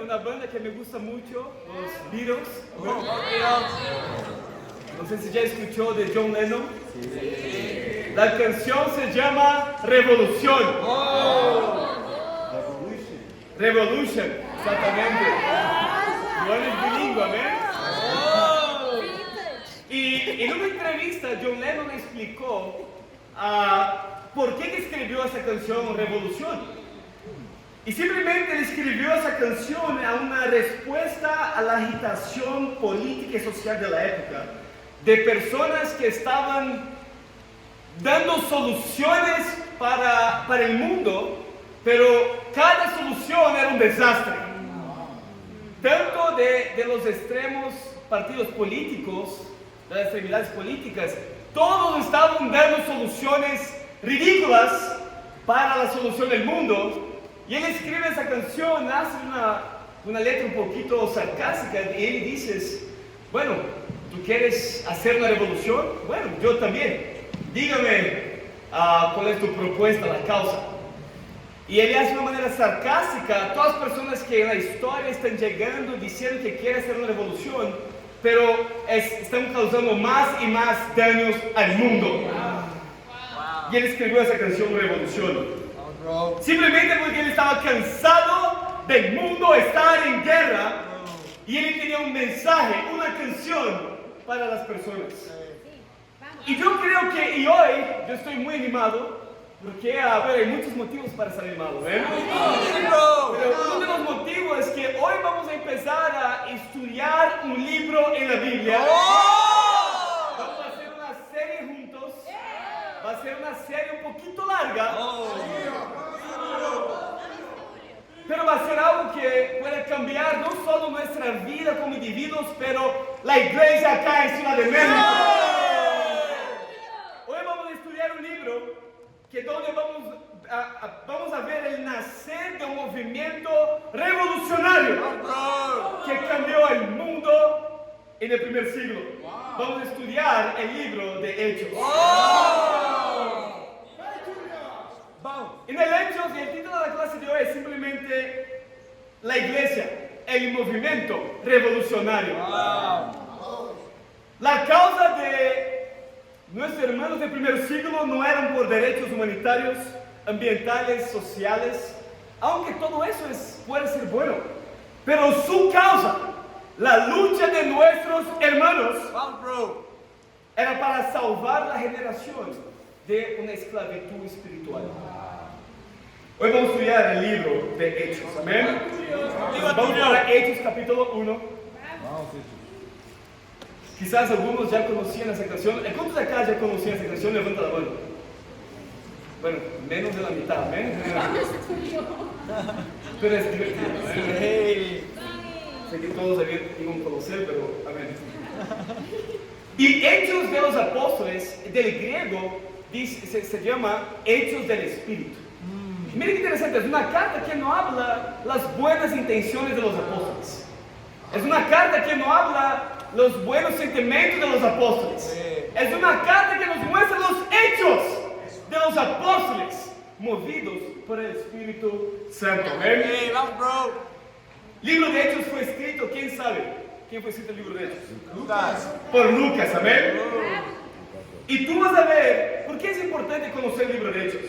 Una banda que me gusta mucho, los Beatles. No sé si ya escuchó de John Lennon. Sí. La canción se llama Revolución. Revolution, exactamente. Juan es bilingüe, ¿ves? Y en una entrevista John Lennon explicó por qué escribió esa canción Revolución. Y simplemente escribió esa canción a una respuesta a la agitación política y social de la época, de personas que estaban dando soluciones para el mundo, pero cada solución era un desastre. Tanto de los extremos partidos políticos, de las extremidades políticas, todos estaban dando soluciones ridículas para la solución del mundo. Y él escribe esa canción, hace una letra un poquito sarcástica, y él dice, bueno, ¿tú quieres hacer una revolución? Bueno, yo también. Dígame cuál es tu propuesta, la causa. Y él hace de una manera sarcástica a todas las personas que en la historia están llegando diciendo que quieren hacer una revolución, pero están causando más y más daños al mundo. Y él escribió esa canción, Revolución. Simplemente porque él estaba cansado del mundo estar en guerra y él tenía un mensaje, una canción para las personas. Y yo creo que, y hoy yo estoy muy animado porque, hay muchos motivos para estar animado, Pero uno de los motivos es que hoy vamos a empezar a estudiar un libro en la Biblia. Vamos a hacer una serie juntos. Va a ser una serie un poquito larga. Pero va a ser algo que puede cambiar no solo nuestra vida como individuos, pero la iglesia acá en Ciudad de México. Hoy vamos a estudiar un libro donde vamos a ver el nacer de un movimiento revolucionario que cambió el mundo en el primer siglo. Vamos a estudiar el libro de Hechos. En el Hechos, y el título de la clase de hoy es simplemente la iglesia, el movimiento revolucionario. La causa de nuestros hermanos del primer siglo no eran por derechos humanitarios, ambientales, sociales, aunque todo eso puede ser bueno, pero su causa, la lucha de nuestros hermanos, era para salvar la generación de una esclavitud espiritual. Hoy vamos a estudiar el libro de Hechos, amén. Vamos para Hechos capítulo 1. Quizás algunos ya conocían esa canción. ¿Cuántos de acá ya conocían esa canción? Levanta la mano. Bueno, menos de la mitad, amén. Pero es divertido, amén. Sé que todos iban a conocer, pero amén. Y Hechos de los Apóstoles, del griego, se llama Hechos del Espíritu. Miren qué interesante, es una carta que no habla las buenas intenciones de los apóstoles. Es una carta que no habla los buenos sentimientos de los apóstoles. Es una carta que nos muestra los hechos de los apóstoles, movidos por el Espíritu Santo. ¿Ven? Libro de Hechos fue escrito, ¿quién sabe? ¿Quién fue escrito el libro de Hechos? Lucas. Por Lucas, amén. Y tú vas a ver, ¿por qué es importante conocer el libro de Hechos?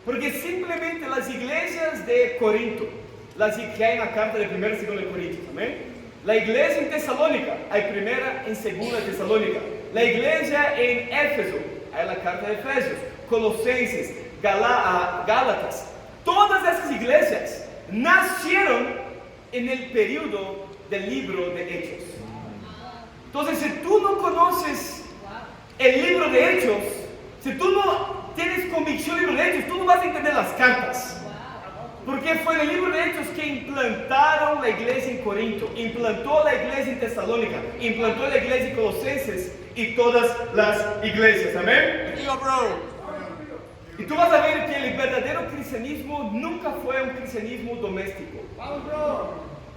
Porque simplemente las iglesias de Corinto, las que hay en la carta de primera y segunda de Corintios, amén. La iglesia en Tesalónica, hay primera y segunda de Tesalónica. La iglesia en Éfeso, hay la carta de Efesios, Colosenses, Gálatas. Todas esas iglesias nacieron en el periodo del libro de Hechos. Entonces, si tú no conoces el libro de Hechos, si tú no tienes convicción del libro de Hechos, tú no vas a entender las cartas. Porque fue en el libro de Hechos que implantaron la iglesia en Corinto, implantó la iglesia en Tesalónica, implantó la iglesia en Colosenses y todas las iglesias. Amén. Y tú vas a ver que el verdadero cristianismo nunca fue un cristianismo doméstico.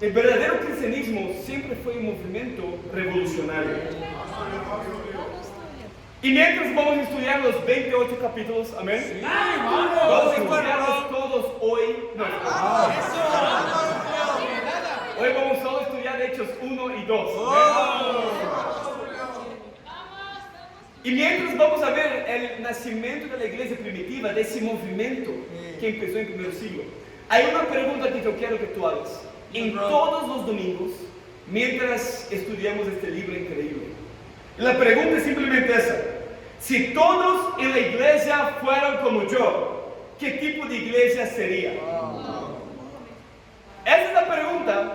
El verdadero cristianismo siempre fue un movimiento revolucionario. Y mientras vamos a estudiar los 28 capítulos, amén. Vamos a estudiarlos todos hoy. No. Hoy vamos solo a estudiar Hechos 1 y 2. Y mientras vamos a ver el nacimiento de la iglesia primitiva, de ese movimiento que empezó en el primer siglo, hay una pregunta que yo quiero que tú hagas en todos los domingos mientras estudiamos este libro increíble. La pregunta es simplemente esa: si todos en la iglesia fueran como yo, ¿qué tipo de iglesia sería? Esa es la pregunta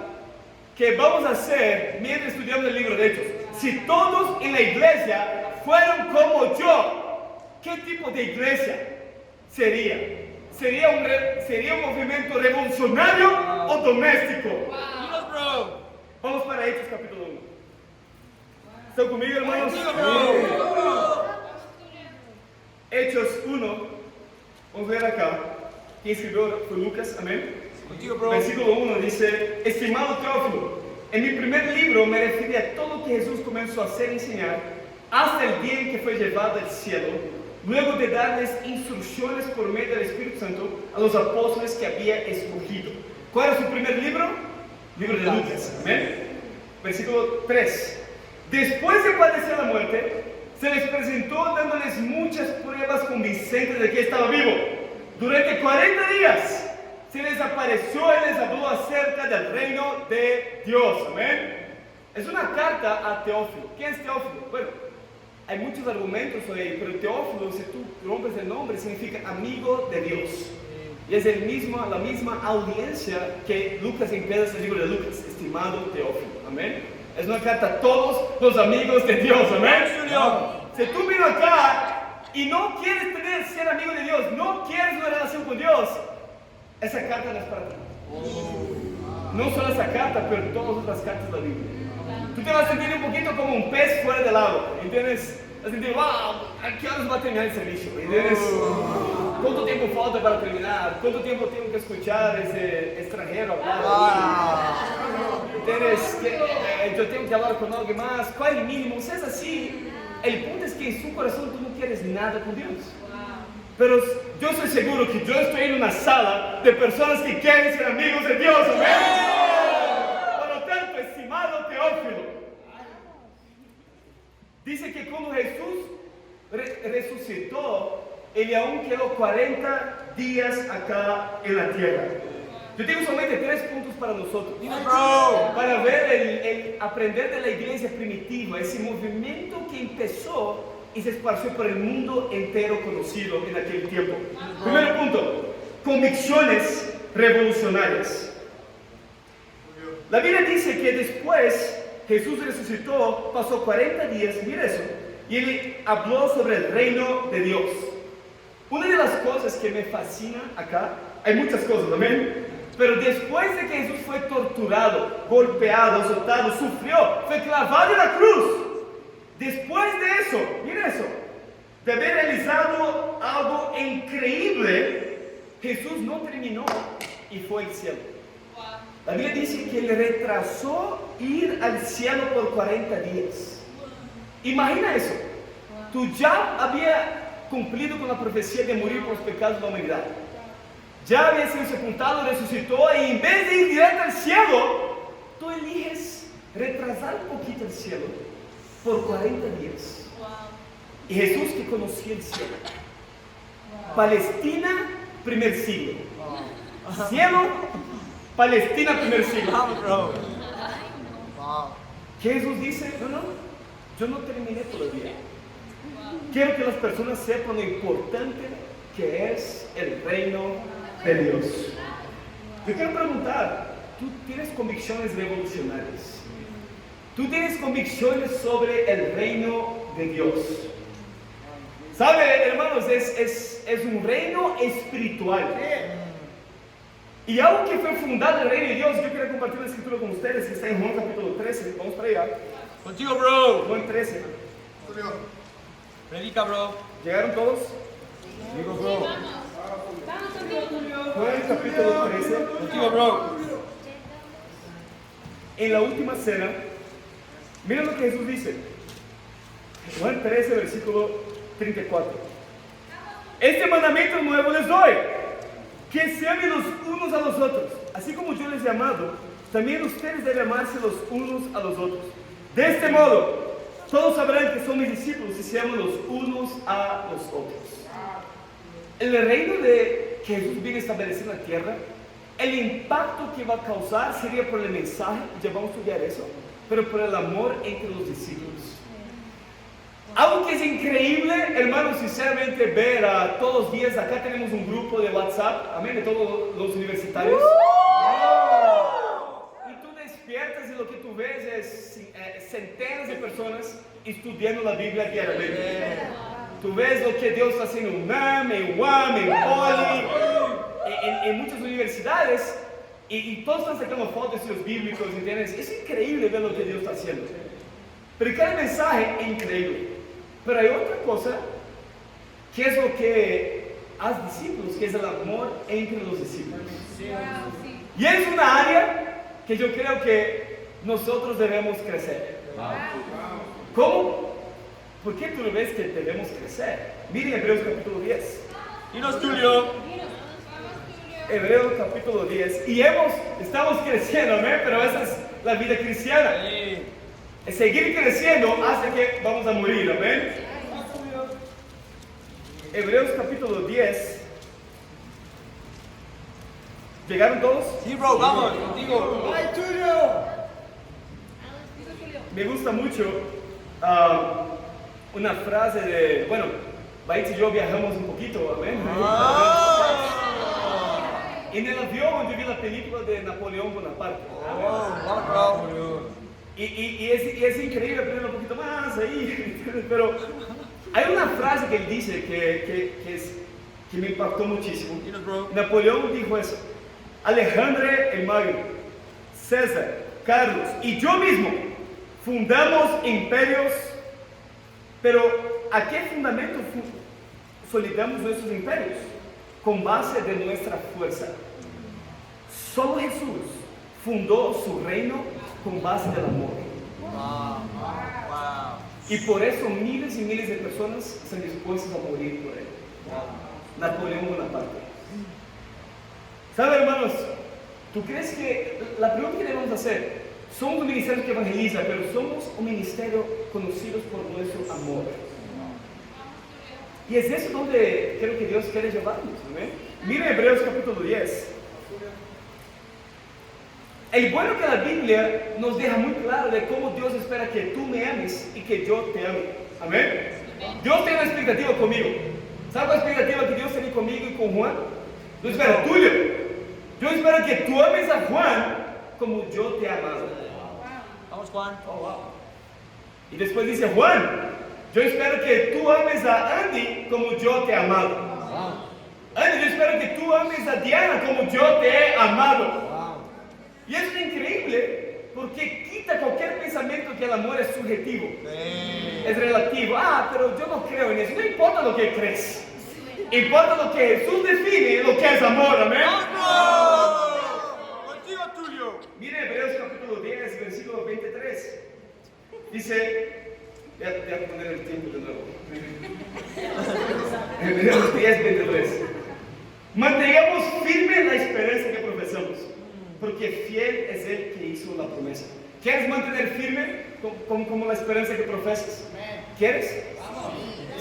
que vamos a hacer mientras estudiamos el libro de Hechos. Si todos en la iglesia fueron como yo, ¿qué tipo de iglesia sería? ¿Sería un movimiento revolucionario o doméstico? Vamos para Hechos capítulo 1. ¿Están conmigo, hermanos? Hechos 1, vamos a ver acá. Quien escribió fue Lucas, amén. Versículo 1 dice: estimado Teófilo, en mi primer libro me referí a todo lo que Jesús comenzó a hacer y enseñar hasta el día en que fue llevado al cielo, luego de darles instrucciones por medio del Espíritu Santo a los apóstoles que había escogido. ¿Cuál era su primer libro? Libro de Lucas, amén. Versículo 3. Después de padecer la muerte, se les presentó dándoles muchas pruebas convincentes de que estaba vivo. Durante 40 días se les apareció y les habló acerca del reino de Dios. Amén. Es una carta a Teófilo. ¿Quién es Teófilo? Bueno, hay muchos argumentos ahí, pero Teófilo, si tú rompes el nombre, significa amigo de Dios. Y es la misma audiencia que Lucas empieza el libro de Lucas, estimado Teófilo. Amén. Es una carta a todos los amigos de Dios. Amén. Si tú vienes acá y no quieres ser amigo de Dios, no quieres una relación con Dios, esa carta no es para ti. No solo esa carta, pero todas las cartas de la Biblia. Tú te vas a sentir un poquito como un pez fuera del agua, ¿entiendes? Vas a sentir, wow, ¿a qué horas va a terminar el servicio? ¿Entiendes? ¿Cuánto tiempo falta para terminar? ¿Cuánto tiempo tengo que escuchar ese extranjero hablar? ¿Entiendes? Yo tengo que hablar con alguien más. ¿Cuál es el mínimo? Si es así, el punto es que en su corazón tú no quieres nada con Dios. Pero yo estoy seguro que yo estoy en una sala de personas que quieren ser amigos de Dios. ¿Amén? Por lo tanto, estimado Teófilo, dice que cuando Jesús resucitó, Él aún quedó 40 días acá en la tierra. Yo tengo solamente 3 puntos para nosotros. Para ver el aprender de la iglesia primitiva, ese movimiento que empezó y se esparció por el mundo entero conocido en aquel tiempo. Primer punto: convicciones revolucionarias. La Biblia dice que después Jesús resucitó, pasó 40 días, mira eso, y Él habló sobre el reino de Dios. Una de las cosas que me fascina acá, hay muchas cosas, amén, pero después de que Jesús fue torturado, golpeado, azotado, sufrió, fue clavado en la cruz. Después de eso, mira eso, de haber realizado algo increíble, Jesús no terminó y fue al cielo. La Biblia dice que le retrasó ir al cielo por 40 días. Imagina eso. Tú ya había cumplido con la profecía de morir por los pecados de la humanidad. Ya había sido sepultado, resucitó, y en vez de ir directo al cielo, tú eliges retrasar un poquito el cielo por 40 días. Y Jesús que conocía el cielo. Palestina, primer siglo. Cielo, Palestina, primer siglo. ¿Qué Jesús dice? No, yo no terminé todavía. Quiero que las personas sepan lo importante que es el reino de Dios. Yo quiero preguntar, ¿tú tienes convicciones revolucionarias? ¿Tú tienes convicciones sobre el reino de Dios? ¿Sabe, hermanos? Es un reino espiritual. Y algo que fue fundado en el reino de Dios, yo quiero compartir la escritura con ustedes, que está en Juan capítulo 13, vamos para allá. Contigo, bro. Juan 13. Predica, bro. ¿Llegaron todos? Digo, bro. Juan capítulo 13. Contigo, bro. En la última cena, miren lo que Jesús dice. Juan 13, versículo 34. Este mandamiento nuevo les doy, que se amen los unos a los otros. Así como yo les he amado, también ustedes deben amarse los unos a los otros. De este modo, todos sabrán que son mis discípulos si se aman los unos a los otros. En el reino de que Jesús viene a establecer en la tierra, el impacto que va a causar sería por el mensaje, ya vamos a estudiar eso, pero por el amor entre los discípulos. Algo que es increíble, hermanos, sinceramente, ver a todos los días, acá tenemos un grupo de WhatsApp, amén, de todos los universitarios. Y tú despiertas y lo que tú ves es centenas de personas estudiando la Biblia diariamente. Tú ves lo que Dios está haciendo en UNAM, en UAM, en Poli, en muchas universidades, y todos están sacando fotos de los bíblicos, ¿entiendes? Es increíble ver lo que Dios está haciendo. Pero cada mensaje es increíble. Pero hay otra cosa, que es lo que hace discípulos, que es el amor entre los discípulos. Y es una área que yo creo que nosotros debemos crecer. ¿Cómo? ¿Por qué tú ves que debemos crecer? Miren Hebreos capítulo 10. Dinos, Julio. Hebreos capítulo 10. Y estamos creciendo, ¿eh? Pero esa es la vida cristiana. Seguir creciendo hasta que vamos a morir, amén. Hebreos capítulo 10. ¿Llegaron todos? Sí, bro, vamos, contigo. ¡Ay, Julio! Me gusta mucho una frase de, bueno, Baitz y yo viajamos un poquito, amén. En el avión yo vi la película de Napoleón Bonaparte. Y es increíble aprender un poquito más ahí, pero hay una frase que él dice que me impactó muchísimo. Napoleón dijo eso: Alejandro el Magno, César, Carlos y yo mismo fundamos imperios, pero ¿a qué fundamento solidamos nuestros imperios? Con base de nuestra fuerza. Solo Jesús fundó su reino con base del amor. Y por eso miles y miles de personas están dispuestas a morir por él. Napoleón Bonaparte. ¿Sabe, hermanos? ¿Tú crees que la pregunta que debemos hacer? Somos un ministerio que evangeliza, pero somos un ministerio conocidos por nuestro amor. Y es eso donde creo que Dios quiere llevarnos, ¿amén? Miren Hebreos capítulo 10. El bueno que la Biblia nos deja muy claro de cómo Dios espera que tú me ames y que yo te ame. Amén. Dios tiene una expectativa conmigo. ¿Sabes la expectativa que Dios tiene conmigo y con Juan? Dios espera tuyo. Dios espera que tú ames a Juan como yo te he amado. Vamos, Juan. Y después dice Juan, yo espero que tú ames a Andy como yo te he amado. Andy, yo espero que tú ames a Diana como yo te he amado. Y eso es increíble porque quita cualquier pensamiento que el amor es subjetivo, es relativo. Pero yo no creo en eso. No importa lo que crees, importa lo que Jesús define, lo que es amor, amén. Contigo, Tulio. Mire Hebreos capítulo 10, versículo 23. Dice, voy a poner el tiempo de nuevo. Hebreos 10, 23. Mantengamos firme la esperanza que profesamos, porque fiel es el que hizo la promesa. ¿Quieres mantener firme como la esperanza que profesas? ¿Quieres?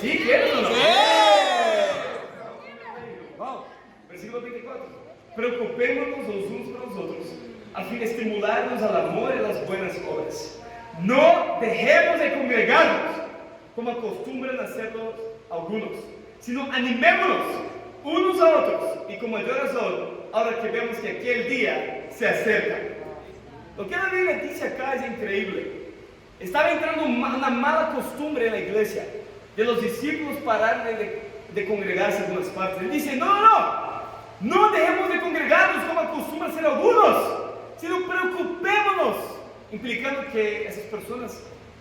¿Sí? ¿Quieres o no? Versículo 24. Preocupémonos los unos por los otros, a fin de estimularnos al amor y las buenas obras. No dejemos de congregarnos, como acostumbran a hacerlo algunos, sino animémonos unos a otros, y con mayor razón, ahora que vemos que aquel día se acerca. Lo que la Biblia dice acá es increíble. Estaba entrando una mala costumbre en la iglesia, de los discípulos parar de congregarse en algunas partes. Él dice, no, No dejemos de congregarnos como acostumbran ser algunos, sino preocupémonos, implicando que esas personas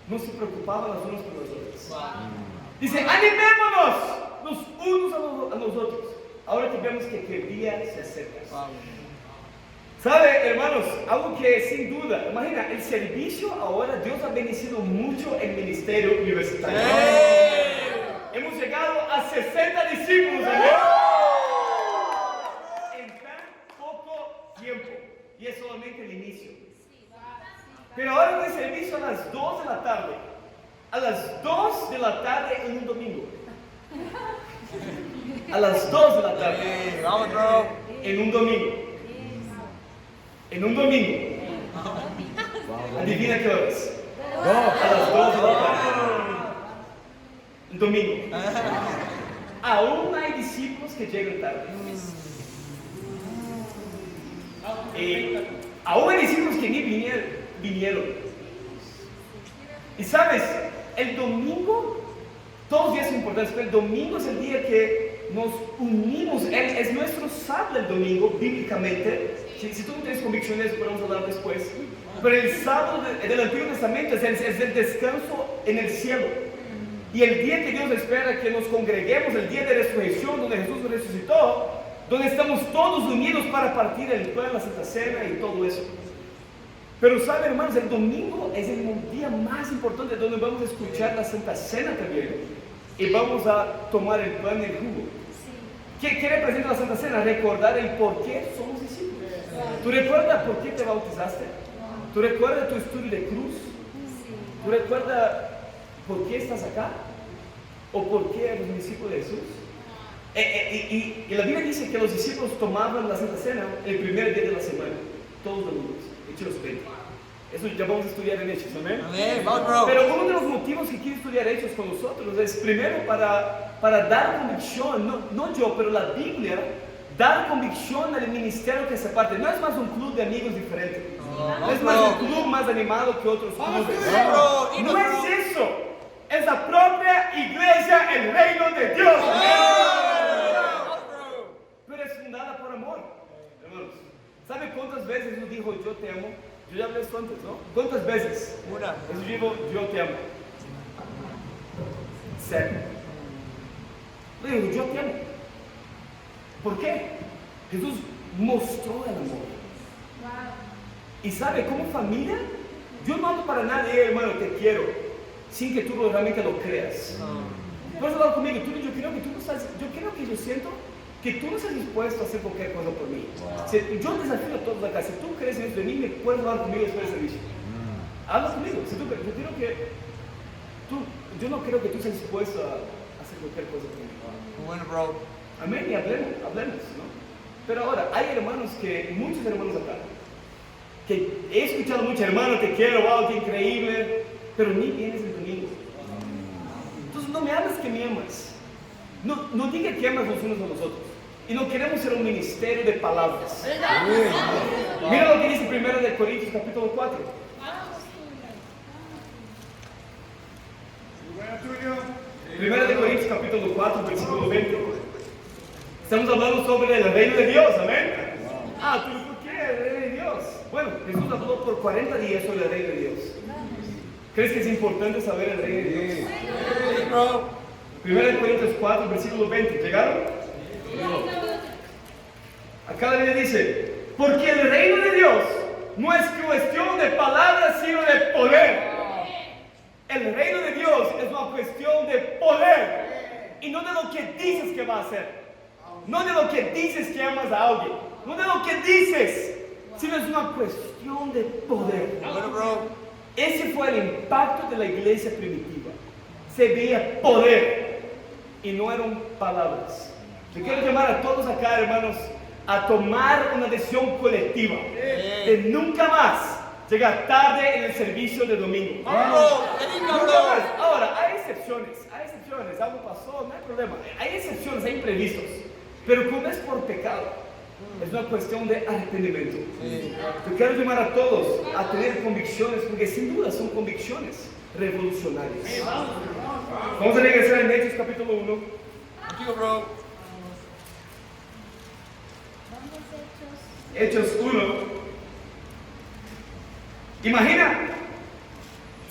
no se preocupaban las unas por las otras. Dice, animémonos los unos a los otros, ahora que vemos que el día se acerca. ¿Sabe, hermanos? Algo que sin duda, imagina, el servicio ahora, Dios ha bendecido mucho el ministerio universitario. Hemos llegado a 60 discípulos, amén. En tan poco tiempo, y es solamente el inicio. Pero ahora no hay servicio a las 2 de la tarde. A las 2 de la tarde en un domingo. A las 2 de la tarde. Vamos, bro. En un domingo. En un domingo. Adivina qué horas. A las 2 de la tarde. Un domingo. Aún hay discípulos que llegan tarde. Aún hay discípulos que ni vinieron. Y sabes, el domingo, todos los días son importantes, pero el domingo es el día que nos unimos. Es nuestro sábado el domingo, bíblicamente. Si tú no tienes convicciones, podemos hablar después. Pero el sábado del Antiguo Testamento es el descanso en el cielo. Y el día que Dios espera que nos congreguemos, el día de resurrección, donde Jesús resucitó, donde estamos todos unidos para partir el pan, la Santa Cena y todo eso. Pero saben, hermanos, el domingo es el día más importante donde vamos a escuchar la Santa Cena también. Y vamos a tomar el pan y el jugo. ¿Qué representa la Santa Cena? Recordar el por qué somos discípulos. ¿Tú recuerdas por qué te bautizaste? ¿Tú recuerdas tu estudio de cruz? ¿Tú recuerdas por qué estás acá? ¿O por qué eres un discípulo de Jesús? Y la Biblia dice que los discípulos tomaban la Santa Cena el primer día de la semana, todos los domingos, Hechos 20. Eso ya vamos a estudiar en Hechos, amén. Pero uno de los motivos que quiero estudiar Hechos con nosotros es primero para dar convicción, no yo, pero la Biblia, dar convicción al ministerio que se parte. No es más un club de amigos diferente, no es más un club más animado que otros clubes. No es eso, es la propia iglesia, el reino de Dios. Pero es fundada por amor, hermanos. ¿Sabe cuántas veces Jesús dijo yo te amo? Yo ya hablé esto antes, ¿no? ¿Cuántas veces? Una. Jesús dijo yo te amo. 7. Le digo yo te amo. ¿Por qué? Jesús mostró el amor. Y sabe, como familia, yo no ando para nadie, hermano, te quiero, sin que tú realmente lo creas. Puedes hablar conmigo, yo creo que tú no estás, yo siento que tú no estás dispuesto a hacer cualquier cosa por mí. Yo desafío a todos acá, si tú crees en esto de mí, me puedes hablar conmigo después del servicio. Habla conmigo, yo no creo que tú estés dispuesto a hacer cualquier cosa por mí. Bueno, bro. Amén, y hablemos, ¿no? Pero ahora, hay hermanos muchos hermanos acá, que he escuchado mucho, hermano, te quiero, wow, qué increíble, pero ni vienes el domingo. Entonces no me hables que me amas. No diga que amas los unos a los otros. Y no queremos ser un ministerio de palabras. Mira lo que dice 1 Corintios capítulo 4. 1 Corintios capítulo 4, versículo 20. Estamos hablando sobre el reino de Dios, amén. Pero ¿por qué el reino de Dios? Bueno, Jesús habló por 40 días sobre el reino de Dios. ¿Crees que es importante saber el reino de Dios? Sí, bro. 1 Corintios 4, versículo 20. ¿Llegaron? Acá la Biblia dice, porque el reino de Dios no es cuestión de palabras, sino de poder. El reino de Dios es una cuestión de poder. Y no de lo que dices que va a hacer. No de lo que dices que amas a alguien. No de lo que dices, sino es una cuestión de poder. Bueno, bro. Ese fue el impacto de la iglesia primitiva. Se veía poder y no eran palabras. Yo quiero llamar a todos acá, hermanos, a tomar una decisión colectiva de nunca más llegar tarde en el servicio de domingo. Nunca más. Ahora, hay excepciones, algo pasó, no hay problema. Hay excepciones, hay imprevistos, pero como es por pecado, es una cuestión de arrepentimiento. Yo quiero llamar a todos a tener convicciones, porque sin duda son convicciones revolucionarias. Vamos a regresar en Hechos capítulo 1. Contigo, bro. Hechos 1. Imagina,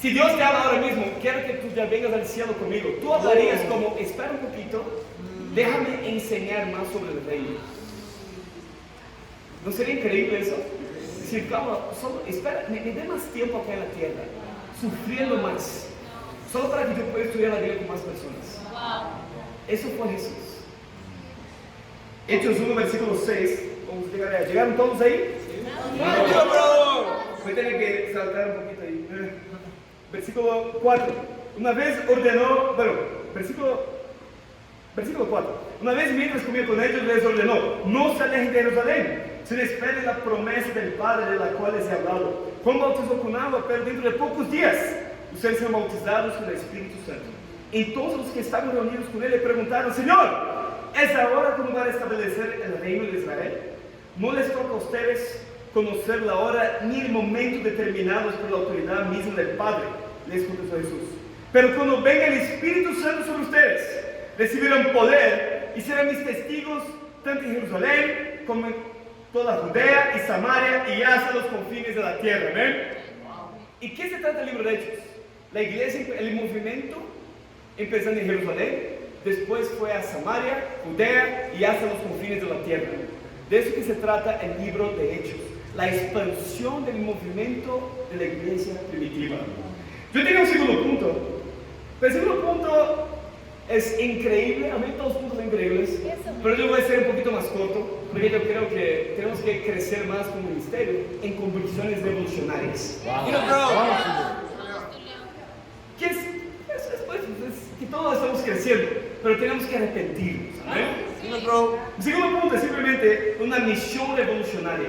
si Dios te habla ahora mismo, quiero que tú ya vengas al cielo conmigo. Tú hablarías como, espera un poquito, déjame enseñar más sobre el reino. ¿No sería increíble eso? Decir, calma, solo espera, me dé más tiempo acá en la tierra, sufriendo más, solo para que yo pueda estudiar la Biblia con más personas. Eso fue Jesús. Hechos 1, versículo 6. Vamos a llegar allá. ¿Llegaron todos ahí? Voy a tener que saltar un poquito ahí. Versículo 4. Una vez ordenó, versículo 4. Una vez mientras comía con ellos, les ordenó: no se alejen de Jerusalén, sino esperen la promesa del Padre de la cual les he hablado. Juan bautizó con agua, pero dentro de pocos días ustedes serán bautizados con el Espíritu Santo. Entonces los que estaban reunidos con él le preguntaron: Señor, ¿es ahora cuando van a establecer el reino de Israel? No les toca a ustedes conocer la hora ni el momento determinados por la autoridad misma del Padre, les contestó Jesús. Pero cuando venga el Espíritu Santo sobre ustedes, recibirán poder y serán mis testigos tanto en Jerusalén como en toda Judea y Samaria y hasta los confines de la tierra. ¿Ven? ¿Y qué se trata el libro de Hechos? La iglesia, el movimiento, empezando en Jerusalén, después fue a Samaria, Judea y hasta los confines de la tierra. De eso que se trata el libro de Hechos, la expansión del movimiento de la iglesia primitiva. Yo tengo un segundo punto. El segundo punto es increíble, a mí todos los puntos son increíbles, pero yo voy a ser un poquito más corto, porque yo creo que tenemos que crecer más como ministerio en convicciones revolucionarias. ¿Qué es? Que todos estamos creciendo, pero tenemos que arrepentirnos. El segundo punto es simplemente una misión revolucionaria.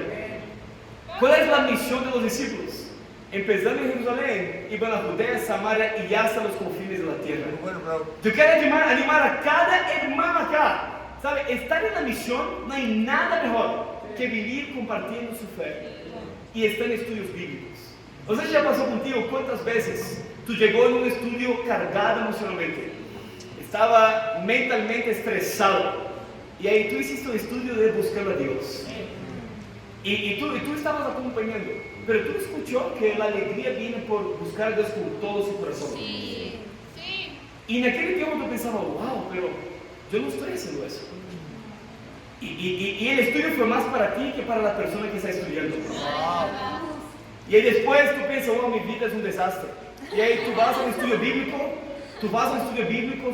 ¿Cuál es la misión de los discípulos? Empezando en Jerusalén, iban a Judea, Samaria y hasta los confines de la tierra. Yo quiero animar a cada hermano acá. ¿Sabe? Estar en la misión, no hay nada mejor que vivir compartiendo su fe y estar en estudios bíblicos. O sea, ya pasó contigo cuántas veces tú llegó en un estudio cargado emocionalmente, estaba mentalmente estresado y ahí tú hiciste un estudio de buscar a Dios y tú estabas acompañando, pero tú escuchó que la alegría viene por buscar a Dios con todo su corazón. Sí, sí. Y en aquel tiempo tú pensabas, wow, pero yo no estoy haciendo eso. Y el estudio fue más para ti que para la persona que está estudiando. Y ahí después tú piensas, wow, mi vida es un desastre. Y ahí tú vas a un estudio bíblico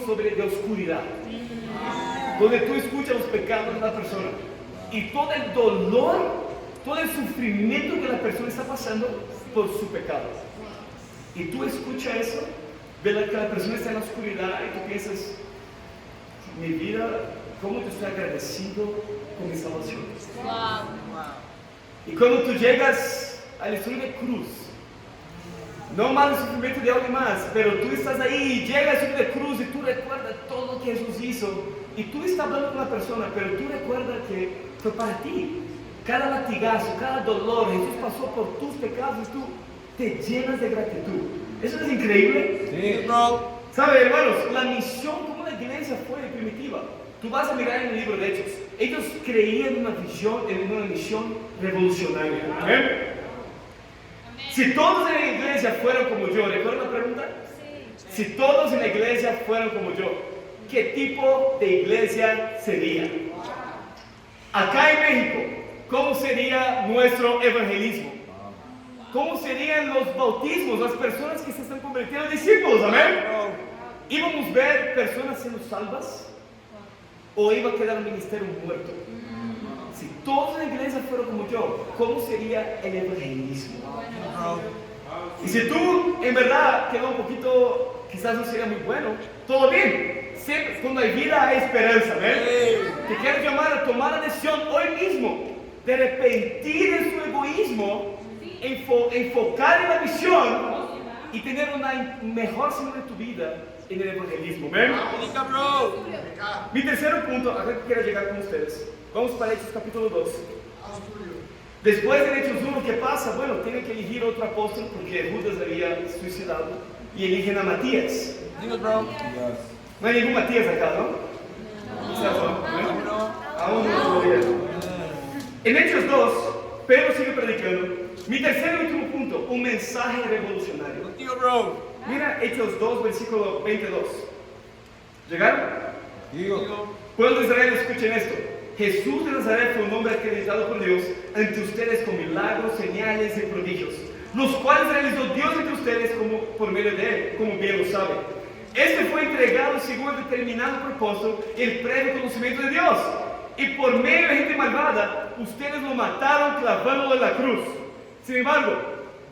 sobre la oscuridad, donde tú escuchas los pecados de la persona y todo el dolor, todo el sufrimiento que la persona está pasando por su pecado. Y tú escuchas eso, ves que la persona está en la oscuridad y tú piensas, mi vida, ¿cómo te estoy agradecido con mi salvación? Y cuando tú llegas al estudio de cruz, no más el sufrimiento de alguien más, pero tú estás ahí y llegas al estudio de cruz y tú recuerdas todo lo que Jesús hizo y tú estás hablando con la persona, pero tú recuerdas que fue para ti. Cada latigazo, cada dolor, Jesús pasó por tus pecados y tú te llenas de gratitud. ¿Eso es increíble? Sí, bro. ¿Sabe, hermanos? La misión como la iglesia fue primitiva. Tú vas a mirar en el libro de Hechos. Ellos creían en una misión revolucionaria. ¿Amén? Si todos en la iglesia fueran como yo, ¿recuerdan la pregunta? Si todos en la iglesia fueran como yo, ¿qué tipo de iglesia sería? Acá en México, ¿cómo sería nuestro evangelismo? ¿Cómo serían los bautismos, las personas que se están convirtiendo en discípulos? ¿Amén? ¿Íbamos a ver personas siendo salvas? ¿O iba a quedar un ministerio muerto? Si todos en la iglesia fueran como yo, ¿cómo sería el evangelismo? Y si tú en verdad quedó un poquito, quizás no sería muy bueno, todo bien. Siempre, cuando hay vida hay esperanza, ¿ven? Te quiero llamar a tomar la decisión hoy mismo de arrepentir de su egoísmo, enfocar en la misión y tener una mejor semana de tu vida en el evangelismo, ¿ven? Mi tercer punto, a ver que quiero llegar con ustedes. Vamos para Hechos capítulo 2. Después de Hechos 1, ¿qué pasa? Bueno, tienen que elegir otro apóstol porque Judas había suicidado y eligen a Matías. No hay ningún Matías acá, ¿no? Quizás no, ¿no? Aún no todavía. En Hechos 2, Pedro sigue predicando. Mi tercer y último punto, un mensaje revolucionario. Contigo, bro. Mira Hechos 2, versículo 22. ¿Llegaron? Contigo. Pueblo de Israel, escuchen esto. Jesús de Nazaret fue un hombre acreditado por Dios ante ustedes con milagros, señales y prodigios, los cuales realizó Dios entre ustedes como por medio de él, como bien lo saben. Este fue entregado según el determinado propósito y el previo conocimiento de Dios. Y por medio de gente malvada, ustedes lo mataron clavándolo en la cruz. Sin embargo,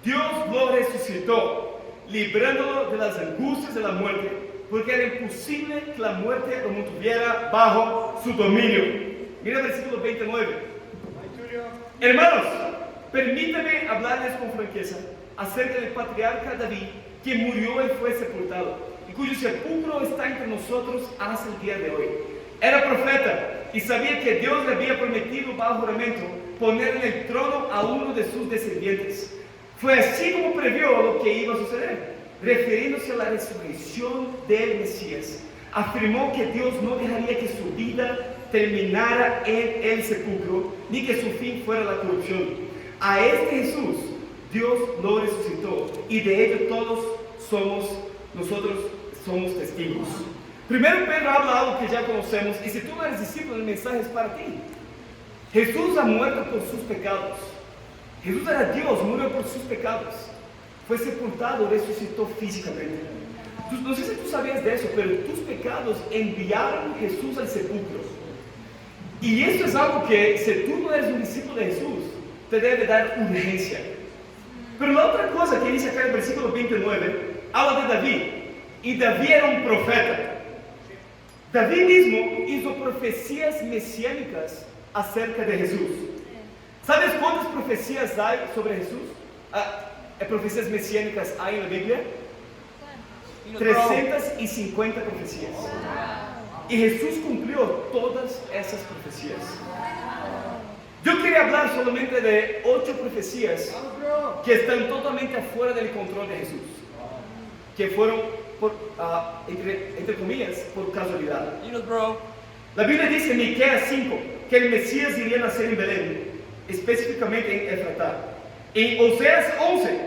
Dios lo resucitó, librándolo de las angustias de la muerte, porque era imposible que la muerte lo mantuviera bajo su dominio. Mira el versículo 29. Hermanos, permítanme hablarles con franqueza acerca del patriarca David, que murió y fue sepultado, y cuyo sepulcro está entre nosotros hasta el día de hoy. Era profeta y sabía que Dios le había prometido bajo juramento poner en el trono a uno de sus descendientes. Fue así como previó lo que iba a suceder. Refiriéndose a la resurrección del Mesías, afirmó que Dios no dejaría que su vida terminara en el sepulcro, ni que su fin fuera la corrupción. A este Jesús, Dios lo resucitó, y de ello nosotros somos testigos. Primero Pedro habla algo que ya conocemos, y si tú no eres discípulo, el mensaje es para ti. Jesús ha muerto por sus pecados. Jesús era Dios, murió por sus pecados. Fue sepultado, resucitó físicamente. No sé si tú sabías de eso, pero tus pecados enviaron a Jesús al sepulcro. Y esto es algo que, si tú no eres un discípulo de Jesús, te debe dar urgencia. Pero la otra cosa que dice acá en el versículo 29, habla de David. Y David era un profeta. David mismo hizo profecías mesiánicas acerca de Jesús. ¿Sabes cuántas profecías hay sobre Jesús? Profecías mesiánicas hay en la Biblia. 350 profecías. Y Jesús cumplió todas esas profecías. Yo quería hablar solamente de 8 profecías que están totalmente afuera del control de Jesús, que fueron, entre comillas, por casualidad. La Biblia dice en Miqueas 5 que el Mesías iría a nacer en Belén, específicamente en Efratá. En Oseas 11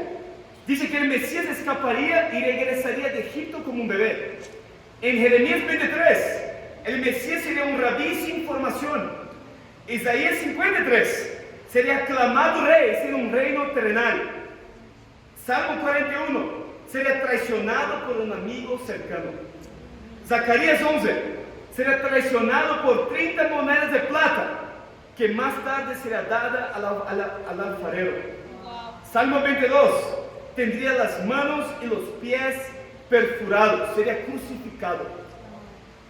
dice que el Mesías escaparía y regresaría de Egipto como un bebé. En Jeremías 23, el Mesías sería un rabí sin formación. Isaías 53, sería aclamado rey, sería un reino terrenal. Salmo 41, sería traicionado por un amigo cercano. Zacarías 11, sería traicionado por 30 monedas de plata, que más tarde será dada al alfarero. Salmo 22, tendría las manos y los pies perforados, sería crucificado.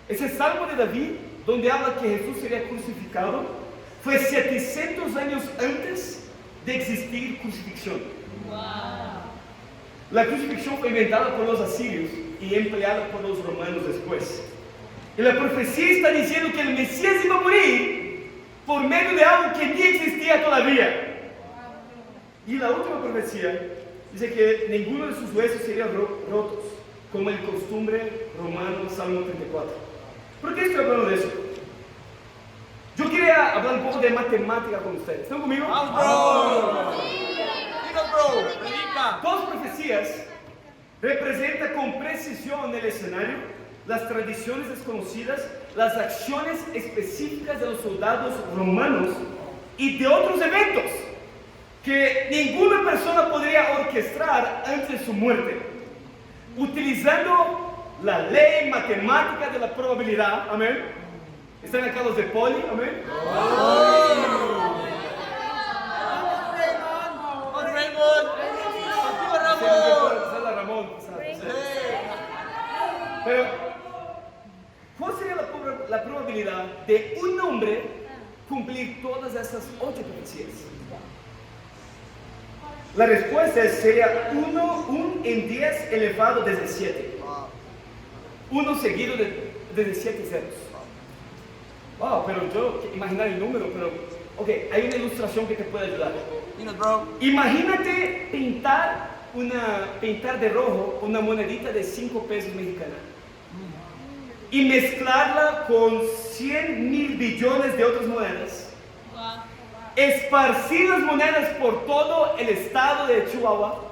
Ese salmo de David, donde habla que Jesús sería crucificado, fue 700 años antes de existir crucifixión. La crucifixión fue inventada por los asirios y empleada por los romanos después. Y la profecía está diciendo que el Mesías iba a morir por medio de algo que ni existía todavía. Y la última profecía dice que ninguno de sus huesos serían rotos, como el costumbre romano, Salmo 34. ¿Por qué estoy hablando de eso? Yo quería hablar un poco de matemática con ustedes. ¿Están conmigo? Dos profecías representan con precisión el escenario, las tradiciones desconocidas, las acciones específicas de los soldados romanos y de otros eventos que ninguna persona podría orquestar antes de su muerte, utilizando la ley matemática de la probabilidad. Amén. ¿Están acá los de poli? Amén. Pero, ¿cuál sería la probabilidad de un hombre cumplir todas esas 8 profecías? La respuesta sería 1 en 10 elevado desde 7. 1 seguido desde 7 ceros. Wow, pero yo imaginar el número, pero ok, hay una ilustración que te puede ayudar. Imagínate pintar de rojo una monedita de 5 pesos mexicanos y mezclarla con 100,000 billones de otras monedas esparcir las monedas por todo el estado de Chihuahua,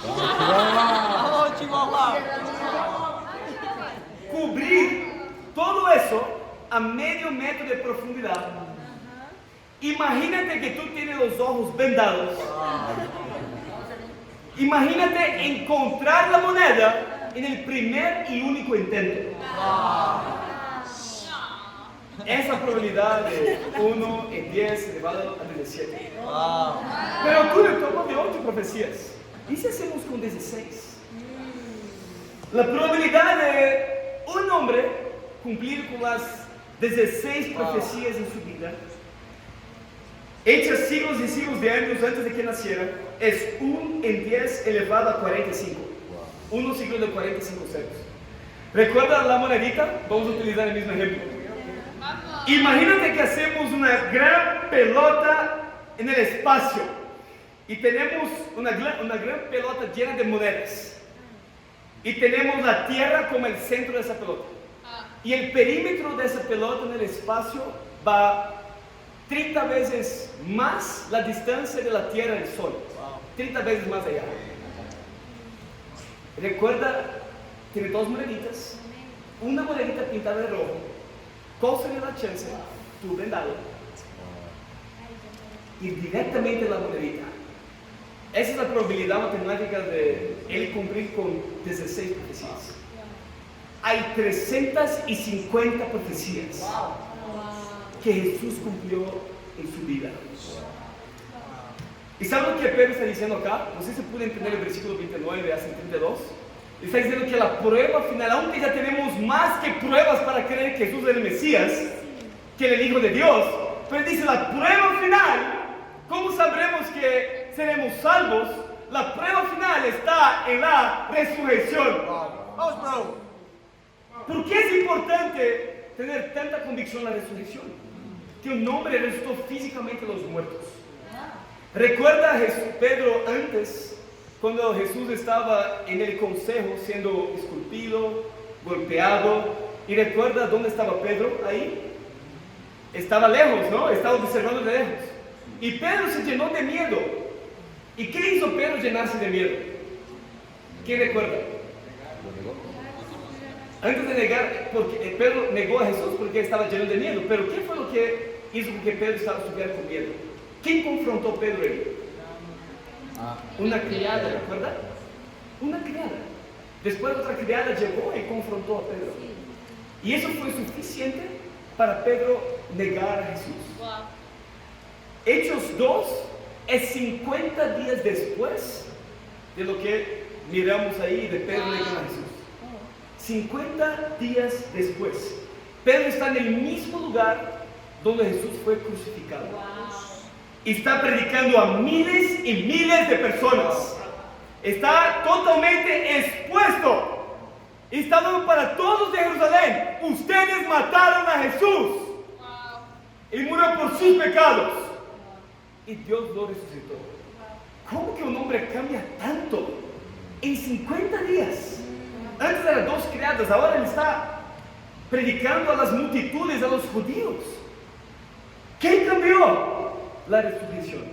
¡Vamos, Chihuahua! cubrir todo eso a medio metro de profundidad. Imagínate que tú tienes los ojos vendados. Imagínate encontrar la moneda en el primer y único intento. Esa probabilidad de 1 en 10 elevado a 17. Pero tú le tomas de 8 profecías. ¿Y si hacemos con 16? La probabilidad de un hombre cumplir con las 16 profecías en su vida, hechas siglos y siglos de años antes de que naciera, es 1 en 10 elevado a 45. 1 siglo de 45 ceros. ¿Recuerda la monedita? Vamos a utilizar el mismo ejemplo. Imagínate que hacemos una gran pelota en el espacio y tenemos una gran pelota llena de monedas y tenemos la Tierra como el centro de esa pelota y el perímetro de esa pelota en el espacio va 30 veces más la distancia de la Tierra del Sol, 30 veces más allá. Recuerda, tiene 2 moneditas, una monedita pintada de rojo. ¿Cuál sería la chance? Tú vendado, ir directamente a la monedita. Esa es la probabilidad matemática de él cumplir con 16 profecías. Hay 350 profecías que Jesús cumplió en su vida. ¿Y saben lo que Pedro está diciendo acá? No sé si pueden entender el versículo 29 hasta el 32. Está diciendo que la prueba final, aunque ya tenemos más que pruebas para creer que Jesús es el Mesías, que el Hijo de Dios, pero dice la prueba final, ¿cómo sabremos que seremos salvos? La prueba final está en la resurrección. ¡Vamos, bro! ¿Por qué es importante tener tanta convicción en la resurrección? Que un hombre resucitó físicamente a los muertos. ¿Recuerda a Pedro antes? Cuando Jesús estaba en el consejo siendo esculpido, golpeado, y recuerda dónde estaba Pedro ahí, estaba lejos, ¿no? Estaba observando de lejos. Y Pedro se llenó de miedo. ¿Y qué hizo Pedro llenarse de miedo? ¿Quién recuerda? Antes de negar, porque Pedro negó a Jesús porque estaba lleno de miedo. Pero ¿qué fue lo que hizo que Pedro estuviera con miedo? ¿Quién confrontó a Pedro ahí? Una criada, ¿recuerda? Una criada. Después otra criada llegó y confrontó a Pedro. Y eso fue suficiente para Pedro negar a Jesús. Hechos 2 es 50 días después de lo que miramos ahí de Pedro negando a Jesús. 50 días después. Pedro está en el mismo lugar donde Jesús fue crucificado. Y está predicando a miles y miles de personas. Está totalmente expuesto. Y está dando para todos de Jerusalén. Ustedes mataron a Jesús. Y murió por sus pecados. Y Dios lo resucitó. ¿Cómo que un hombre cambia tanto en 50 días? Antes eran 2 criadas, ahora él está predicando a las multitudes, a los judíos. ¿Qué cambió? La resurrección.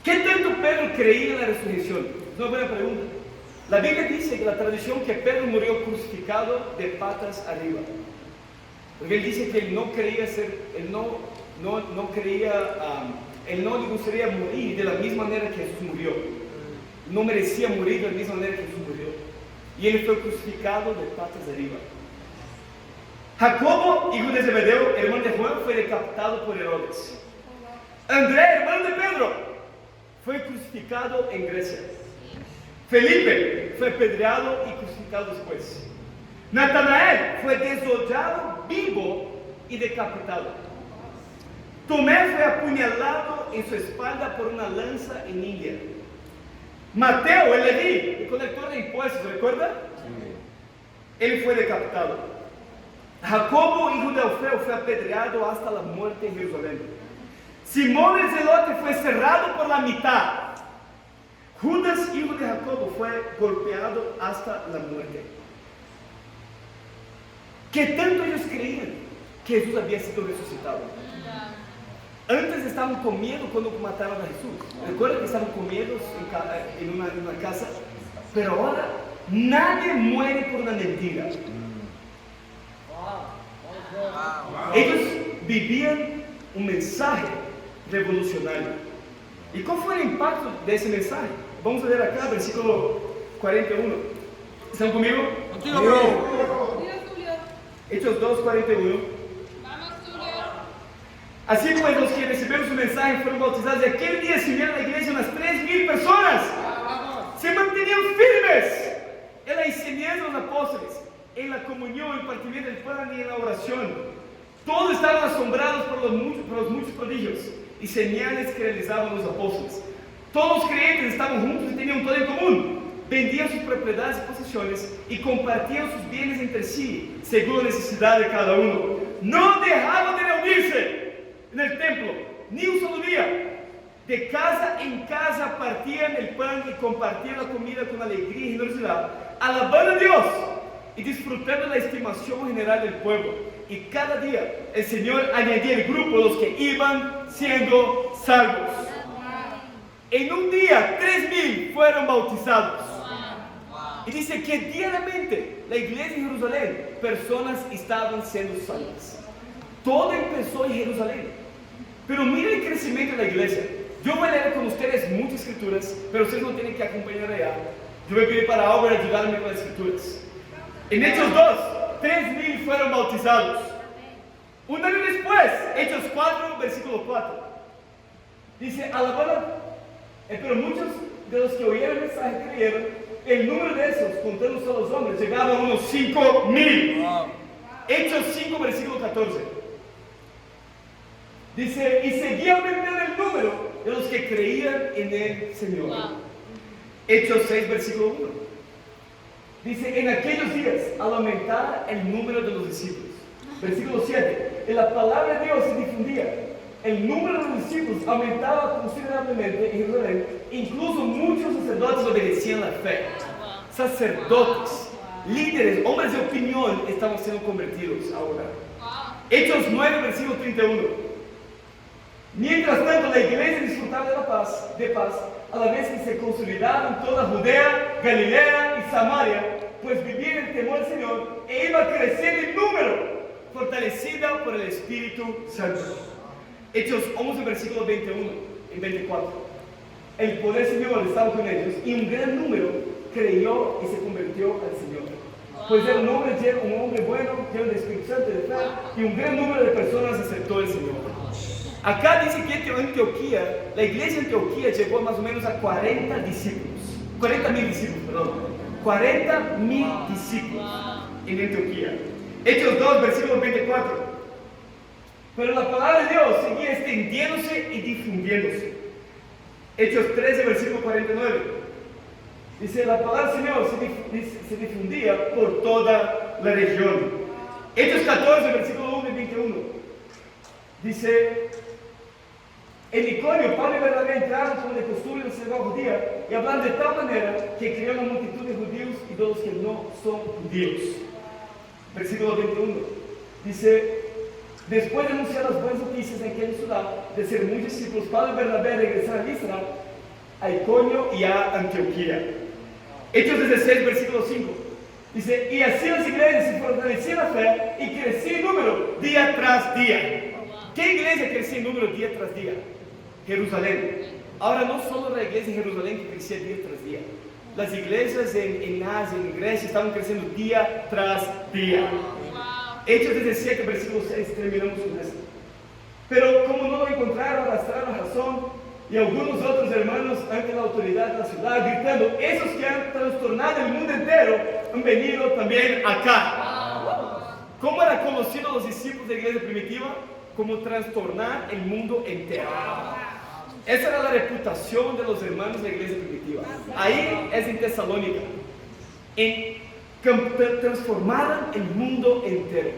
¿Qué tanto Pedro creía en la resurrección? Es una buena pregunta. La Biblia dice que la tradición que Pedro murió crucificado de patas arriba. Porque él dice que él no quería él no le gustaría morir de la misma manera que Jesús murió. No merecía morir de la misma manera que Jesús murió. Y él fue crucificado de patas arriba. Jacobo, hijo de Zebedeo, hermano de Juan, fue decapitado por Herodes. Andrés, hermano de Pedro, fue crucificado en Grecia. Felipe fue apedreado y crucificado después. Natanael fue desollado vivo y decapitado. Tomé fue apuñalado en su espalda por una lanza en India. Mateo, el Leví, el colector de impuestos, ¿recuerda? Sí. Él fue decapitado. Jacobo, hijo de Alfeo, fue apedreado hasta la muerte en Jerusalén. Simón el Zelote fue cerrado por la mitad. Judas, hijo de Jacobo, fue golpeado hasta la muerte. ¿Qué tanto ellos creían que Jesús había sido resucitado? Antes estaban con miedo cuando mataron a Jesús. Recuerda que estaban con miedo en una casa. Pero ahora nadie muere por una mentira. Ellos vivían un mensaje revolucionario. ¿Y cuál fue el impacto de ese mensaje? Vamos a ver acá, versículo 41. ¿Están conmigo? Contigo, bro. Hechos 2, 41. Así pues, los que recibieron su mensaje fueron bautizados. Y aquel día se unieron a la iglesia unas 3,000 personas. Se mantenían firmes en la enseñanza de los apóstoles, en la comunión, el partimiento del pan y en la oración. Todos estaban asombrados por los muchos prodigios y señales que realizaban los apóstoles. Todos los creyentes estaban juntos y tenían todo en común. Vendían sus propiedades y posesiones y compartían sus bienes entre sí, según la necesidad de cada uno. No dejaban de reunirse en el templo, ni un solo día. De casa en casa partían el pan y compartían la comida con alegría y generosidad, alabando a Dios y disfrutando la estimación general del pueblo. Y cada día el Señor añadía el grupo de los que iban siendo salvos. En un día 3,000 fueron bautizados. Y dice que diariamente la iglesia en Jerusalén, personas estaban siendo salvas. Todo empezó en Jerusalén. Pero mire el crecimiento de la iglesia. Yo voy a leer con ustedes muchas escrituras, pero ustedes no tienen que acompañar allá. Yo voy a pedir para Albert ayudarme con las escrituras. En Hechos 2, 3,000 fueron bautizados. Un año después, Hechos 4, versículo 4. Dice, alabaron, pero muchos de los que oyeron el mensaje creyeron. El número de esos, contando solo los hombres, llegaba a unos 5,000. Wow. Hechos 5, versículo 14. Dice, y seguía aumentando el número de los que creían en el Señor. Wow. Hechos 6, versículo 1. Dice, en aquellos días, al aumentar el número de los discípulos. Versículo 7. En la palabra de Dios se difundía. El número de los discípulos aumentaba considerablemente en Jerusalén. Incluso muchos sacerdotes obedecían la fe. Sacerdotes, líderes, hombres de opinión estaban siendo convertidos ahora. Hechos 9, versículo 31. Mientras tanto, la iglesia disfrutaba de paz, a la vez que se consolidaba en toda Judea, Galilea y Samaria, pues vivía en el temor del Señor e iba creciendo en número, fortalecida por el Espíritu Santo. Hechos 11, versículo 21 y 24. El poder del Señor estaba con ellos y un gran número creyó y se convirtió al Señor. Pues era un hombre bueno, lleno de Espíritu Santo y de fe, y un gran número de personas aceptó al Señor. Acá dice que en Antioquía, la iglesia de Antioquía llegó más o menos a 40,000 discípulos, perdón. 40,000 discípulos en Antioquía. Hechos 2, versículo 24. Pero la palabra de Dios seguía extendiéndose y difundiéndose. Hechos 13, versículo 49. Dice, la palabra del Señor se difundía por toda la región. Hechos 14, versículo 1 y 21. Dice, en Iconio, Pablo y Bernabé entraron como de costumbre en la sinagoga judía y hablaron de tal manera que creó una multitud de judíos y de los que no son judíos. Versículo 21. Dice, después de anunciar las buenas noticias en aquella ciudad, de ser muy discípulos, Pablo y Bernabé regresaron a Listra, a Iconio y a Antioquía. Hechos 16, versículo 5. Dice, y así las iglesias se fortalecían la fe y crecía en número día tras día. ¿Qué iglesia crecía en número día tras día? Jerusalén. Ahora no solo la iglesia en Jerusalén que crecía día tras día. Las iglesias en Asia, en Grecia, estaban creciendo día tras día. Hechos 17, versículo 6, terminamos con esto. Pero como no lo encontraron, arrastraron a Jasón y algunos otros hermanos ante la autoridad de la ciudad, gritando, esos que han trastornado el mundo entero han venido también acá. ¿Cómo era conocido los discípulos de la iglesia primitiva? Como trastornar el mundo entero. Esa era la reputación de los hermanos de la iglesia primitiva. Ahí es en Tesalónica. Transformaron el mundo entero.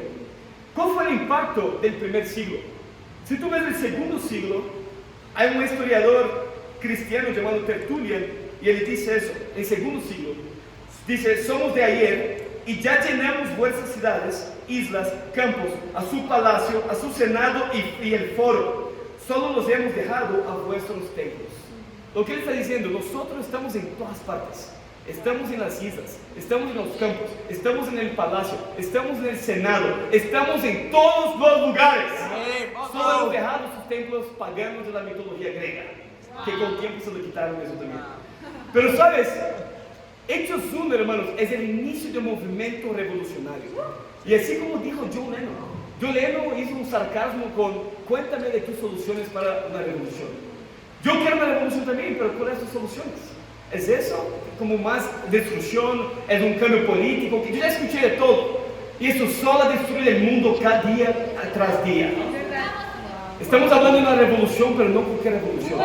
¿Cuál fue el impacto del primer siglo? Si tú ves el segundo siglo, hay un historiador cristiano llamado Tertulian y él dice eso, en el segundo siglo. Dice, somos de ayer y ya llenamos vuestras ciudades, islas, campos, a su palacio, a su senado y el foro. solo los hemos dejado a vuestros templos. Lo que él está diciendo, nosotros estamos en todas partes. Estamos en las islas, estamos en los campos, estamos en el palacio, estamos en el senado, estamos en todos los lugares. Solo hemos dejado sus templos paganos de la mitología griega, que con tiempo se lo quitaron eso también. Pero sabes, Hechos 1, hermanos, es el inicio de un movimiento revolucionario. Y así como dijo John Lennon hizo un sarcasmo con: cuéntame de tus soluciones para una revolución. Yo quiero una revolución también, pero ¿cuáles son tus soluciones? ¿Es eso? ¿Como más destrucción? ¿Es un cambio político? Yo ya escuché de todo. Y eso solo destruye el mundo cada día tras día. Estamos hablando de una revolución, pero no cualquier revolución.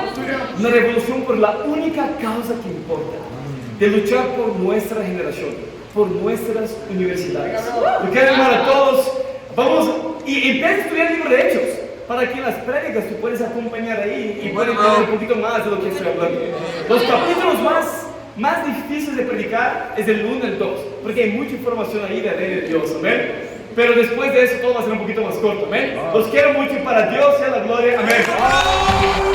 Una revolución por la única causa que importa. De luchar por nuestra generación, por nuestras universidades. Yo quiero llamar a todos, vamos, y empieza a estudiar el libro de Hechos, para que en las prédicas tú puedes acompañar ahí y puedes entender un poquito más de lo que estoy hablando. Los capítulos más difíciles de predicar es el 1 y el 2, porque hay mucha información ahí de Rey de Dios, amén. Pero después de eso todo va a ser un poquito más corto, amén. Los quiero mucho y para Dios sea la gloria, amén.